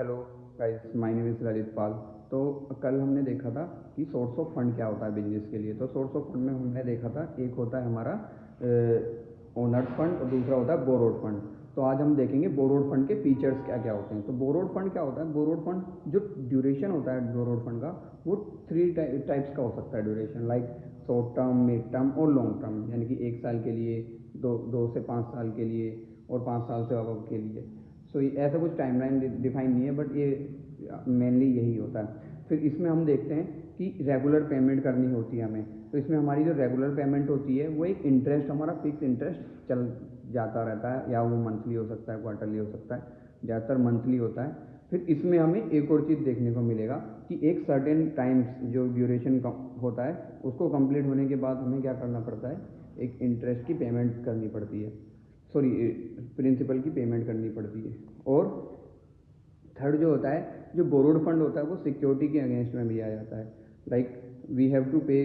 Hello guys, my name is Lalit Pal. तो कल हमने देखा था कि सोर्स ऑफ फंड क्या होता है बिजनेस के लिए। तो सोर्स ऑफ फंड में हमने देखा था एक होता है हमारा ओनर्स फंड और दूसरा होता है बोरोड फंड। तो आज हम देखेंगे बोरोड फंड के फीचर्स क्या क्या होते हैं। तो बोरोड फंड क्या होता है? बोरोड फंड जो ड्यूरेशन होता है बोरोड फंड का, वो 3 टाइप्स का हो सकता है duration, like short term, mid term और लॉन्ग टर्म, यानी कि 1 साल के लिए, 2 से 5 साल के लिए और 5 साल से अबव के लिए। सो ऐसा कुछ टाइमलाइन डिफाइन नहीं है, बट ये मेनली यही होता है। फिर इसमें हम देखते हैं कि रेगुलर पेमेंट करनी होती है हमें। तो इसमें हमारी जो रेगुलर पेमेंट होती है वो एक इंटरेस्ट, हमारा फिक्स इंटरेस्ट चल जाता रहता है, या वो मंथली हो सकता है, क्वार्टरली हो सकता है, ज़्यादातर मंथली होता है। फिर इसमें हमें एक और चीज़ देखने को मिलेगा कि एक सर्टेन टाइम्स जो ड्यूरेशन होता है उसको कंप्लीट होने के बाद हमें क्या करना पड़ता है, एक इंटरेस्ट की पेमेंट करनी पड़ती है, सॉरी प्रिंसिपल की पेमेंट करनी पड़ती है। और थर्ड जो होता है, जो बोरोड फंड होता है, वो सिक्योरिटी के अगेंस्ट में भी आ जाता है, like we have to pay,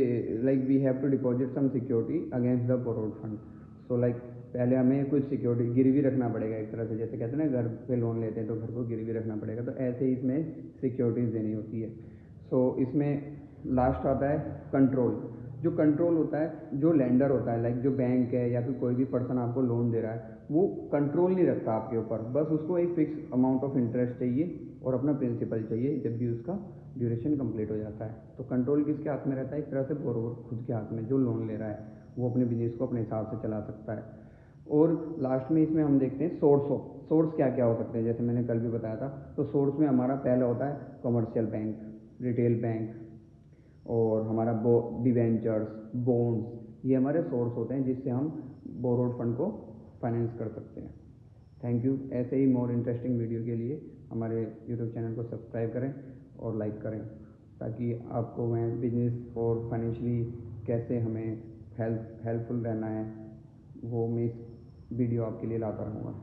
like we have to deposit some security against the borrowed fund. So like पहले हमें कुछ सिक्योरिटी गिरवी रखना पड़ेगा, एक तरह से जैसे कहते हैं ना घर पे लोन लेते हैं तो घर को गिरवी रखना पड़ेगा, तो ऐसे ही इसमें सिक्योरिटीज देनी होती है। सो इसमें लास्ट आता है कंट्रोल। जो कंट्रोल होता है, जो लेंडर होता है, लाइक जो बैंक है या फिर कोई भी पर्सन आपको लोन दे रहा है, वो कंट्रोल नहीं रखता आपके ऊपर, बस उसको एक फिक्स अमाउंट ऑफ इंटरेस्ट चाहिए और अपना प्रिंसिपल चाहिए जब भी उसका ड्यूरेशन कंप्लीट हो जाता है। तो कंट्रोल किसके हाथ में रहता है? एक तरह से बोरोवर खुद के हाथ में, जो लोन ले रहा है वो अपने बिजनेस को अपने हिसाब से चला सकता है। और लास्ट में इसमें हम देखते हैं सोर्स क्या क्या हो सकते हैं, जैसे मैंने कल भी बताया था। तो सोर्स में हमारा पहला होता है कमर्शियल बैंक, रिटेल बैंक, और हमारा डिवेंचर्स, बॉन्ड्स, ये हमारे सोर्स होते हैं जिससे हम बोरोड फंड को फाइनेंस कर सकते हैं। Thank you. ऐसे ही मोर इंटरेस्टिंग वीडियो के लिए हमारे यूट्यूब चैनल को सब्सक्राइब करें और लाइक करें, ताकि आपको मैं बिजनेस और फाइनेंशियली कैसे हमें हेल्पफुल रहना है, वो मैं इस वीडियो आपके लिए लाता रहूँगा।